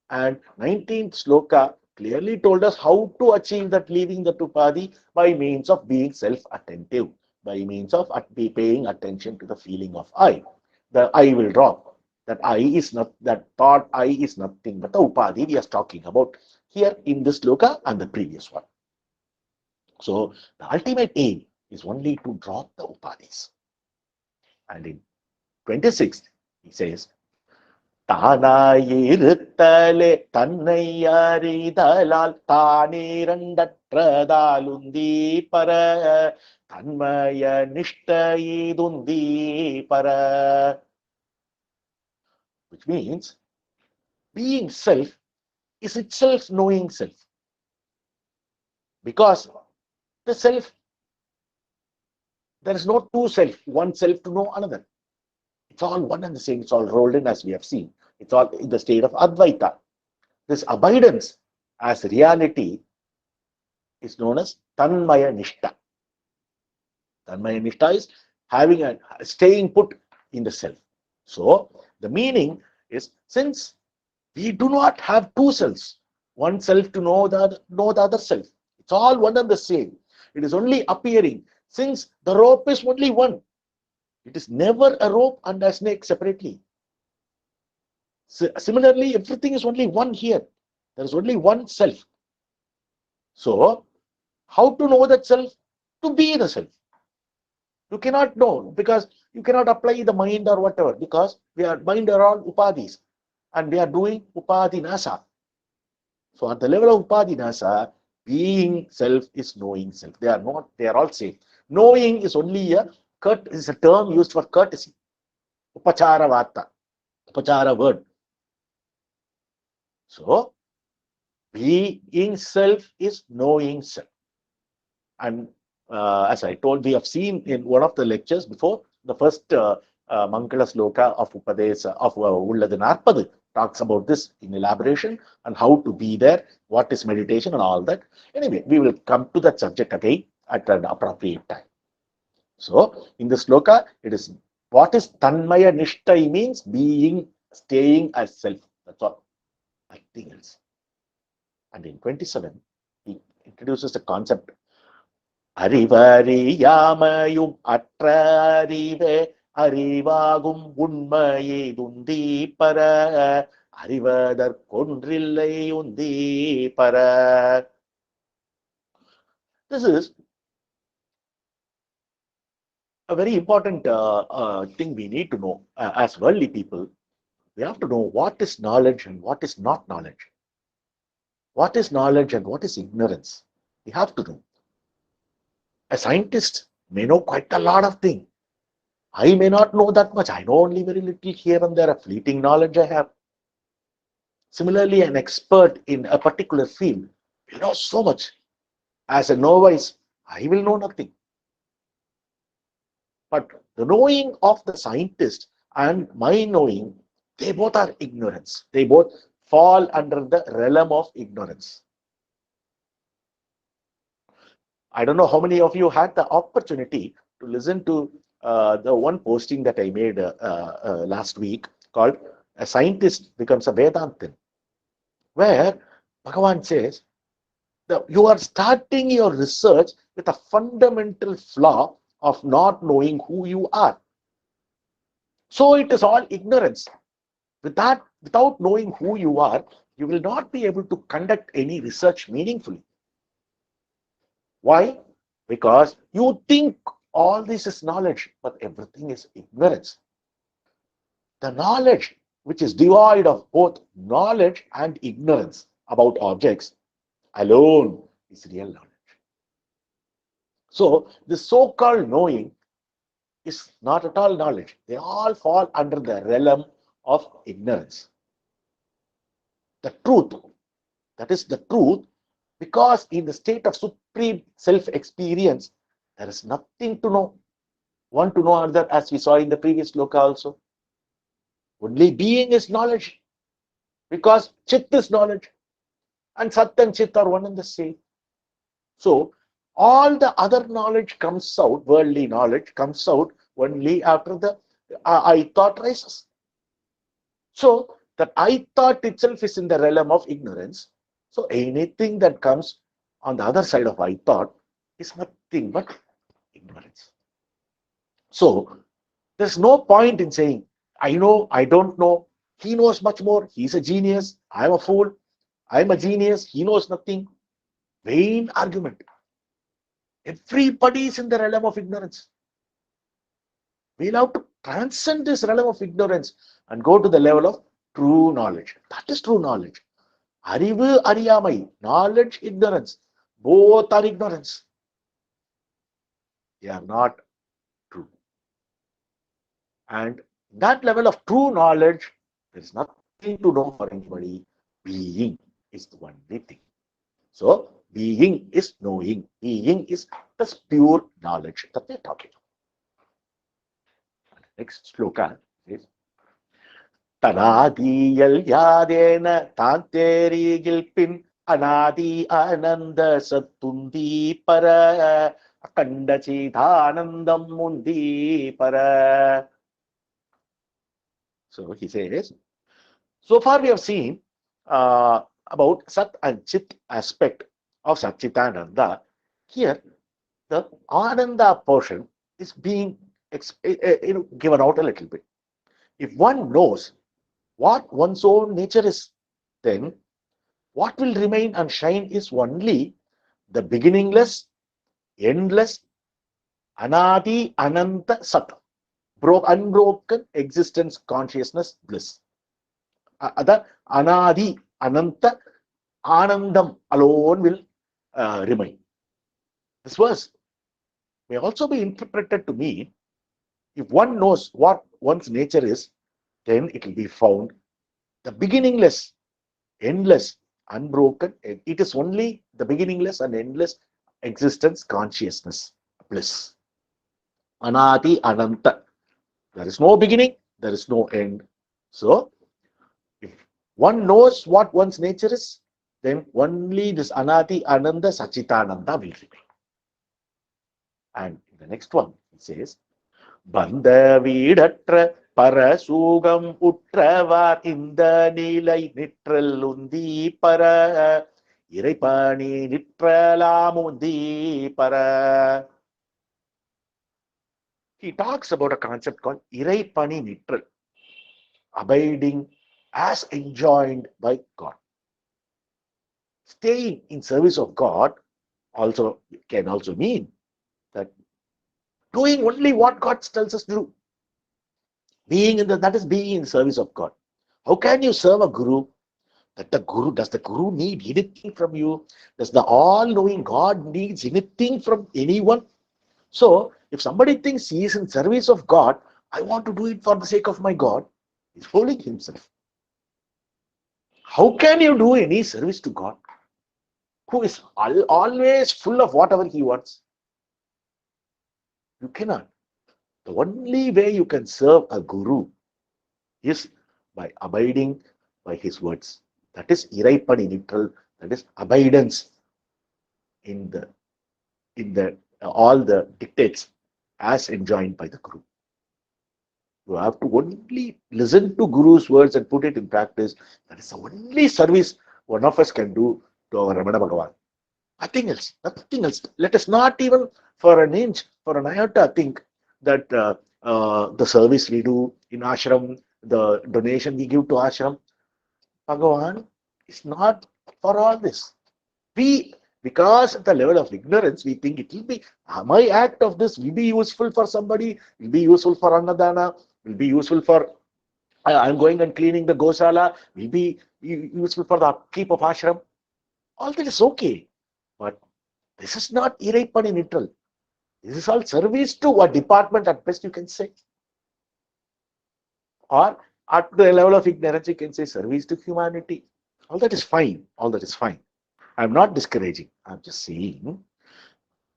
And 19th sloka clearly told us how to achieve that leaving the Upadhi by means of being self-attentive, by means of paying attention to the feeling of I. The I will drop. That I is not, that thought I is nothing but the Upadhi we are talking about here in this sloka and the previous one. So the ultimate aim is only to drop the Upadhis. And in 26th, he says, தானாயிருத்தலே தன்னை அறிதலால் தானிரண்டற்றதாலுந்தி பர தன்மய நிஷ்டயிதுந்தி பர. Which means being self is itself knowing self. Because the self, there is no two self, one self to know another. It's all one and the same. It's all rolled in, as we have seen. It's all in the state of Advaita. This abidance as reality is known as Tanmaya Nishta. Tanmaya Nishta is having a staying put in the self. So the meaning is, since we do not have two selves, one self to know the other self. It's all one and the same. It is only appearing. Since the rope is only one, it is never a rope and a snake separately. Similarly, everything is only one here. There is only one self. So, how to know that self? To be the self. You cannot know, because you cannot apply the mind or whatever, because mind are all upadhis and we are doing upadhinasa. So, at the level of upadhinasa, being self is knowing self. They are not, they are all same. Knowing is only a term used for courtesy. Upachara vata, upachara word. So, being self is knowing self. And as I told, we have seen in one of the lectures before, the first Mangala Sloka of Upadesa, of Ulladhu Narpadu, talks about this in elaboration and how to be there, what is meditation and all that. Anyway, we will come to that subject again at an appropriate time. So, in the sloka, it is what is Tanmaya Nishtai means being, staying as self. That's all. Nothing else. And in 27, he introduces the concept அறிவறியாமையும் அற்ற அறிவே அறிவாகும் உண்மையை துந்தி பர அறிவதற்கொன்றில்லை உந்தி பர. This is a very important thing we need to know as worldly people. We have to know what is knowledge and what is not knowledge. What is knowledge and what is ignorance? We have to know. A scientist may know quite a lot of things. I may not know that much. I know only very little here and there, a fleeting knowledge I have. Similarly, an expert in a particular field will know so much. As a novice, I will know nothing. But the knowing of the scientist and my knowing, they both are ignorance. They both fall under the realm of ignorance. I don't know how many of you had the opportunity to listen to the one posting that I made last week called "A Scientist Becomes a Vedantin," where Bhagavan says that you are starting your research with a fundamental flaw of not knowing who you are. So it is all ignorance. Without knowing who you are, you will not be able to conduct any research meaningfully. Why? Because you think all this is knowledge, but everything is ignorance. The knowledge which is devoid of both knowledge and ignorance about objects alone is real knowledge. So, the so-called knowing is not at all knowledge. They all fall under the realm of ignorance. The truth, that is the truth, because in the state of supreme self-experience, there is nothing to know. One to know another, as we saw in the previous sloka also. Only being is knowledge, because Chit is knowledge, and Sat and Chit are one and the same. So, all the other knowledge comes out, worldly knowledge comes out only after the I thought rises. So, that I thought itself is in the realm of ignorance. So anything that comes on the other side of I thought is nothing but ignorance. So there's no point in saying, I know, I don't know. He knows much more. He's a genius. I'm a fool. I'm a genius. He knows nothing. Vain argument. Everybody is in the realm of ignorance. We'll have to transcend this realm of ignorance and go to the level of true knowledge. That is true knowledge. Arivu, ariyamai, knowledge, ignorance. Both are ignorance. They are not true. And that level of true knowledge, there is nothing to know for anybody. Being is the only thing. So, being is knowing. Being is the pure knowledge that we are talking about. Next sloka is Tanadiyal Yadena Tanteri Gilpin Anadi Ananda Satundi Para Akandachi Dhanandam Mundi Para. So he says, so far we have seen about Sat and Chit aspect of Satchitananda. Here, the Ananda portion is being given out a little bit. If one knows what one's own nature is, then what will remain and shine is only the beginningless, endless, Anadi Ananta Sat, unbroken existence, consciousness, bliss. The Anadi Ananta Anandam alone will remain. This verse may also be interpreted to mean, if one knows what one's nature is, then it will be found the beginningless, endless, unbroken. It is only the beginningless and endless existence, consciousness, bliss. Anadi Ananta. There is no beginning, there is no end. So, if one knows what one's nature is, then only this Anadi Ananda Sachitananda will remain. And in the next one, it says, Banda Vidatra Parasugam Utravar Inda Nilai Nitral Undi Para Iripani Nitralamundi Para. He talks about a concept called Iraipani Nitral, abiding as enjoined by God. Staying in service of God also can also mean that doing only what God tells us to do. Being in that is being in service of God. How can you serve a guru? Does the guru need anything from you? Does the all-knowing God needs anything from anyone? So, if somebody thinks he is in service of God, I want to do it for the sake of my God, he's fooling himself. How can you do any service to God, who is always full of whatever he wants? You cannot. The only way you can serve a guru is by abiding by his words. That is Iraipani Nitral, that is abidance in the all the dictates as enjoined by the guru. You have to only listen to Guru's words and put it in practice. That is the only service one of us can do to our Ramana Bhagavan. Nothing else. Nothing else. Let us not even for an inch, for an iota, think that the service we do in ashram, the donation we give to ashram, Bhagavan is not for all this. Because at the level of ignorance, we think it will be, my act of this will be useful for somebody, will be useful for Annadana, will be useful for, I'm going and cleaning the Gosala, will be useful for the upkeep of ashram. All that is okay. But this is not Iraipani Nitral. This is all service to a department at best, you can say. Or at the level of ignorance, you can say service to humanity. All that is fine. All that is fine. I'm not discouraging. I'm just saying,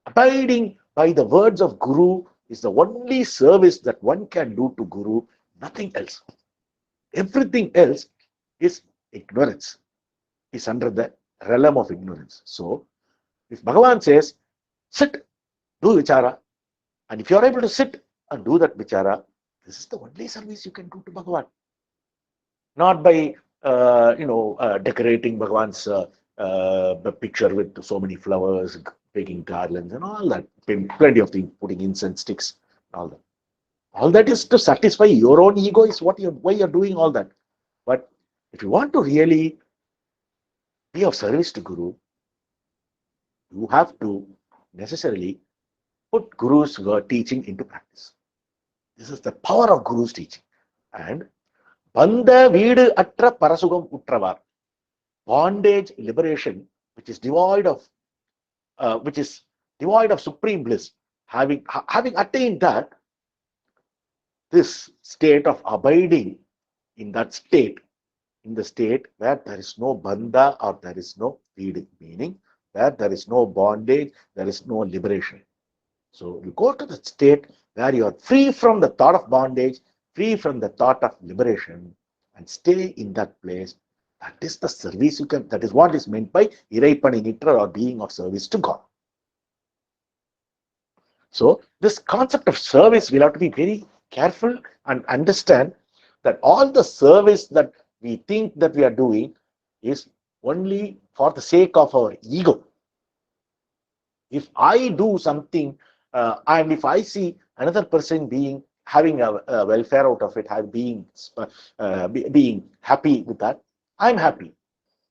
abiding by the words of Guru is the only service that one can do to Guru, nothing else. Everything else is ignorance, is under the realm of ignorance. So, if Bhagavan says, sit, do vichara, and if you are able to sit and do that vichara, this is the only service you can do to Bhagavan. Not by, decorating Bhagavan's the picture with so many flowers, taking garlands and all that, plenty of things, putting incense sticks, all that. All that is to satisfy your own ego, is why you're doing all that. But if you want to really be of service to Guru, you have to necessarily put Guru's teaching into practice. This is the power of Guru's teaching. And Banda Veedu Atra Parasugam Utravar, bondage liberation, which is devoid of supreme bliss. Having attained that, this state of abiding in that state, in the state where there is no bandha or there is no veedu, meaning where there is no bondage, there is no liberation. So you go to the state where you are free from the thought of bondage, free from the thought of liberation, and stay in that place. That is the service you can, that is what is meant by Iraippani Nitra, or being of service to God. So this concept of service, we'll have to be very careful and understand that all the service that we think that we are doing is only for the sake of our ego. If I do something, and if I see another person having a welfare out of it, being happy with that, I'm happy.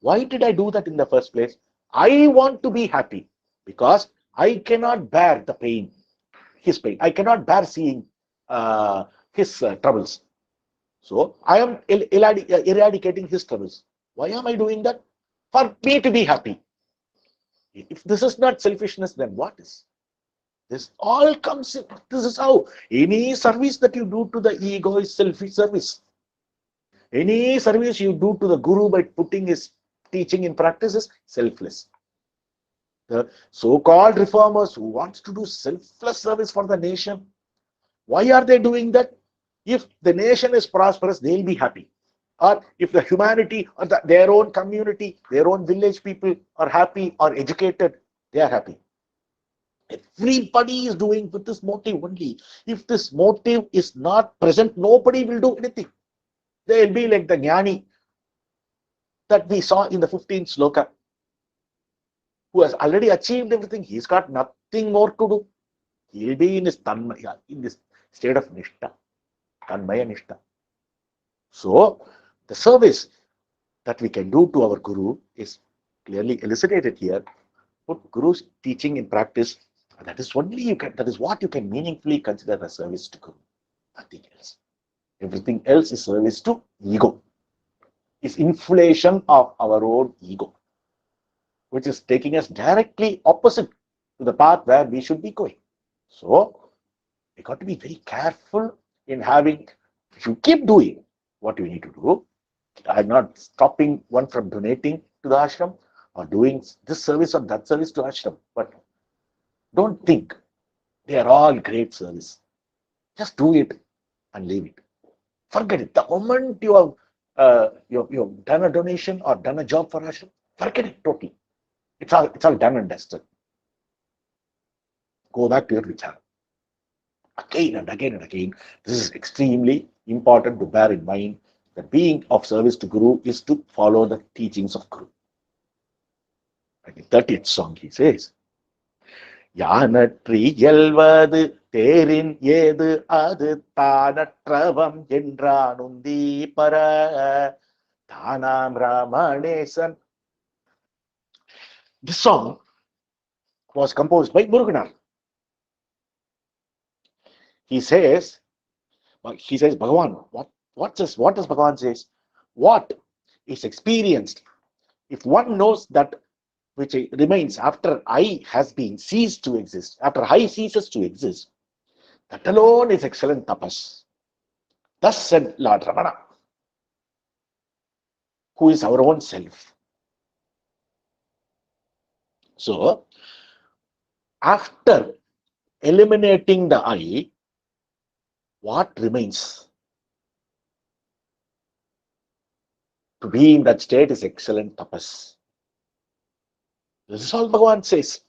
Why did I do that in the first place? I want to be happy because I cannot bear the pain, his pain. I cannot bear seeing his troubles. So I am eradicating his troubles. Why am I doing that? For me to be happy. If this is not selfishness, then what is? This all comes in. This is how any service that you do to the ego is selfish service. Any service you do to the Guru by putting his teaching in practice is selfless. The so-called reformers who want to do selfless service for the nation, why are they doing that? If the nation is prosperous, they'll be happy. Or if the humanity or their own community, their own village people are happy or educated, they are happy. Everybody is doing with this motive only. If this motive is not present, nobody will do anything. They'll be like the Jnani that we saw in the 15th sloka, who has already achieved everything. He's got nothing more to do. He'll be in this state of Nishta, Tanmaya Nishta. So, the service that we can do to our Guru is clearly elucidated here. Put Guru's teaching in practice. That is what you can meaningfully consider a service to Guru. Nothing else. Everything else is service to ego. It's inflation of our own ego, which is taking us directly opposite to the path where we should be going. So, we got to be very careful in having, if you keep doing what you need to do, I'm not stopping one from donating to the ashram or doing this service or that service to ashram, but don't think they are all great service. Just do it and leave it. Forget it. The moment you have done a donation or done a job for ashram, forget it totally. It's all done and dusted. Go back to your vichara. Again and again and again, this is extremely important to bear in mind. The being of service to Guru is to follow the teachings of Guru. In the 30th song, he says, Yanatri yelvadu terin yedu adu tanatravam yendranundi para tanam ramanesan. This song was composed by Muruganar. He says, Bhagavan, what does Bhagavan says? What is experienced, if one knows that which remains after I has been ceased to exist, after I ceases to exist, that alone is excellent tapas. Thus said Lord Ramana, who is our own self. So, after eliminating the I, what remains? To be in that state is excellent tapas. This is all Bhagavan says.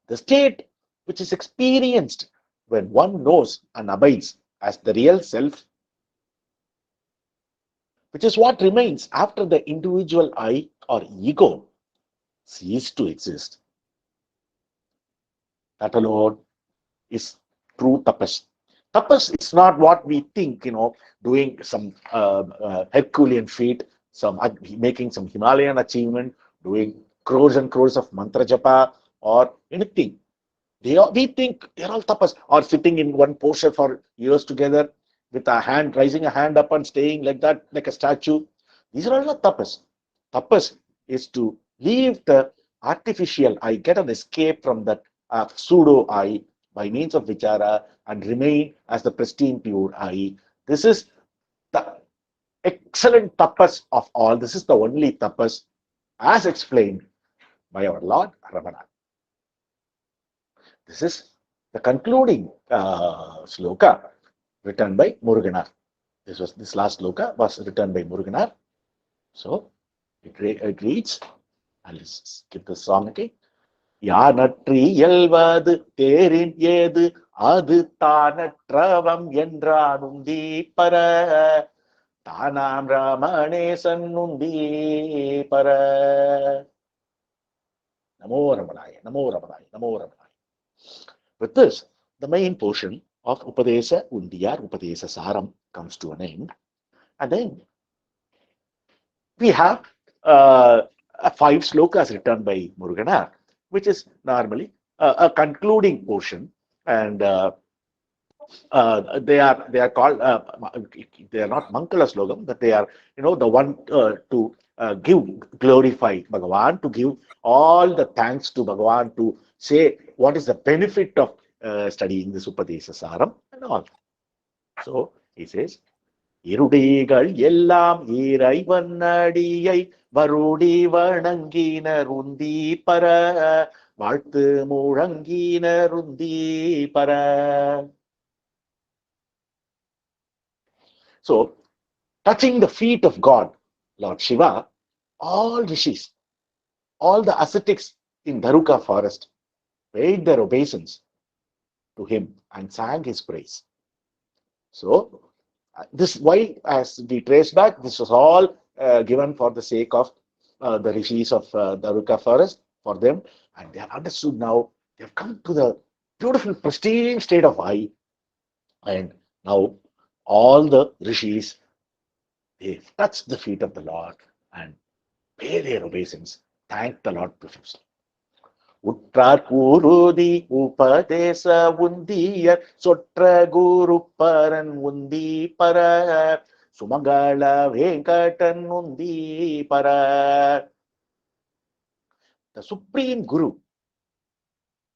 The state which is experienced when one knows and abides as the real self, which is what remains after the individual I or ego cease to exist. That alone is true tapas. Tapas is not what we think, doing some Herculean feat, making some Himalayan achievement, doing crores and crores of mantra japa or anything. We think they're all tapas, or sitting in one posture for years together with a hand, raising a hand up and staying like that, like a statue. These are all not tapas. Tapas is to leave the artificial I, get an escape from that pseudo I by means of vichara and remain as the pristine pure I. This is the excellent tapas of all. This is the only tapas as explained by our Lord Ramana. This is the concluding sloka written by Muruganar. This last sloka was written by Muruganar. So it reads, and let's skip the song again. யானற்றி இயல்வது தேரின் ஏது அது தானற்றவம் என்றான் உந்தி பர தானாம் ராமணேசன் உந்தி பர. நமோ ரமணாய, நமோ ரமணாய, நமோ ரமணாய. With this, the main portion of Upadesa Undiyar, Upadesa Saram comes to an end. And then we have 5 slokas written by Muruganar, which is normally a concluding portion, and they are called they are not Mankala slogam, but they are the one to glorify Bhagavan, to give all the thanks to Bhagavan, to say what is the benefit of studying this Upadesa Saram and all. So he says, இருடிகள் எல்லாம் இறைவன் அடியை வருடி வணங்கினர் உந்தி பர வாழ்த்து முழங்கினர் உந்தி பர. So, touching the feet of God, Lord Shiva, all rishis, all the ascetics in Dharuka forest paid their obeisance to him and sang his praise. So, this, why, as we trace back, this was all given for the sake of the rishis of Dharuka forest, for them, and they have understood now. They have come to the beautiful, pristine state of I, and now all the rishis, they touch the feet of the Lord and pay their obeisance, thank the Lord profusely. உற்றார் கூருதி உபதேச உந்தியர் சொற்ற குரு பரன் உந்தி பர சுமங்கள வேங்கடன் உந்தி பர. The Supreme Guru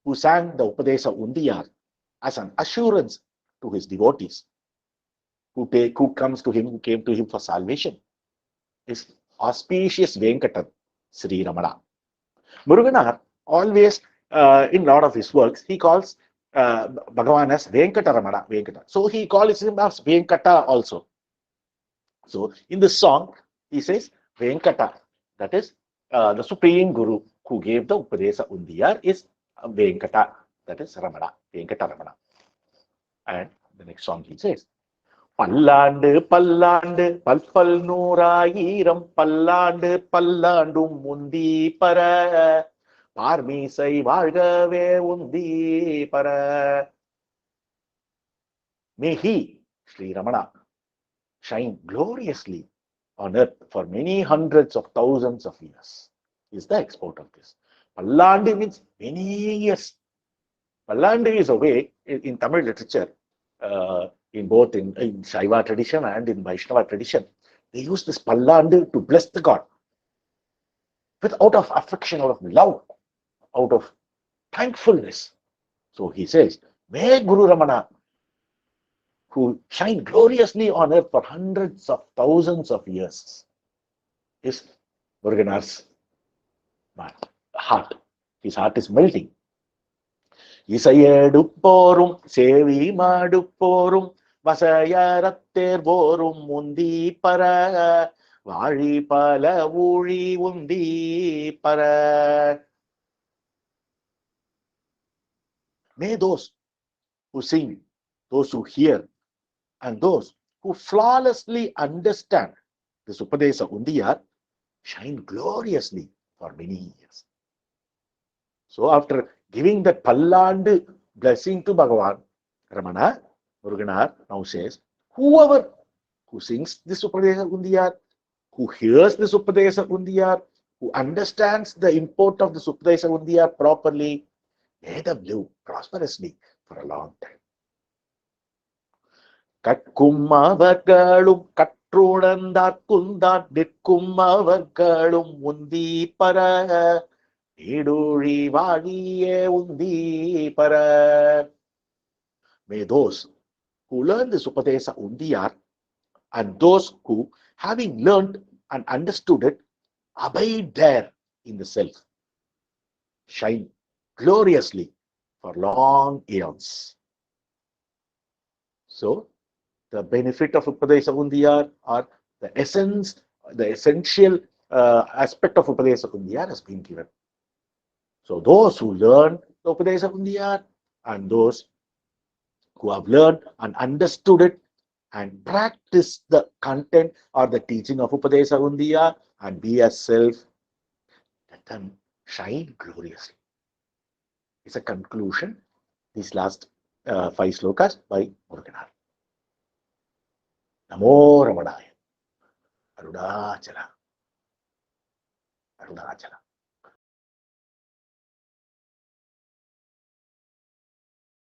who sang the Upadesa Undiyar as an assurance to his devotees who came to him for salvation is auspicious Venkatan, Sri Ramana. Muruganar always, in a lot of his works, he calls Bhagavan as Venkata Ramana, Venkata. So he calls him as Venkata also. So in this song, he says Venkata, that is the Supreme Guru who gave the Upadesa Undiyar is Venkata, that is Ramana, Venkata Ramana. And the next song he says, பல்லாண்டு பல்லாண்டு பல்பல் நூறாயிரம் பல்லாண்டு பல்லாண்டும் உந்தி பர பார்மீசை வாழ்கவே உந்தி பர. May he, Sri Ramana, shine gloriously on earth for many hundreds of thousands of years, is the export of this. Pallandu means many years. Pallandu is a way in Tamil literature, in both in Shaiva tradition and in Vaishnava tradition, they use this Pallandu to bless the God out of affection, out of love, out of thankfulness. So he says, may Guru Ramana, who shine gloriously on earth for hundreds of thousands of years, is Muruganar's heart. His heart is melting. இசையெடுப்போரும் சேவி மாடுப்போரும் வசையறத்தேர் போரும் உந்தி பர வாழி பல ஊழி உந்தி பர. May those who sing, those who hear, and those who flawlessly understand this Upadesa Undiyar shine gloriously for many years. So after giving that Pallandu blessing to Bhagavan, Ramana, Muruganar now says, whoever who sings this Upadesa Undiyar, who hears this Upadesa Undiyar, who understands the import of the Upadesa Undiyar properly, may them live prosperously for a long time. கற்கும் அவர்களும் கற்றுணர்ந்தார்க்குந்தான் நிற்கும் அவர்களும் உந்தி பர நீடூழி வாழிய உந்தி பர. May those who learn this Upadesa Undiyar and those who, having learned and understood it, abide there in the self, shine gloriously for long eons. So, the benefit of Upadesa Undiyar, or the essence, the essential aspect of Upadesa Undiyar has been given. So, those who learn the Upadesa Undiyar and those who have learned and understood it and practice the content or the teaching of Upadesa Undiyar and be a self, let them shine gloriously. It's a conclusion, these last 5 slokas by Muruganar. Namo Ramanaya. Arunachala. Arunachala.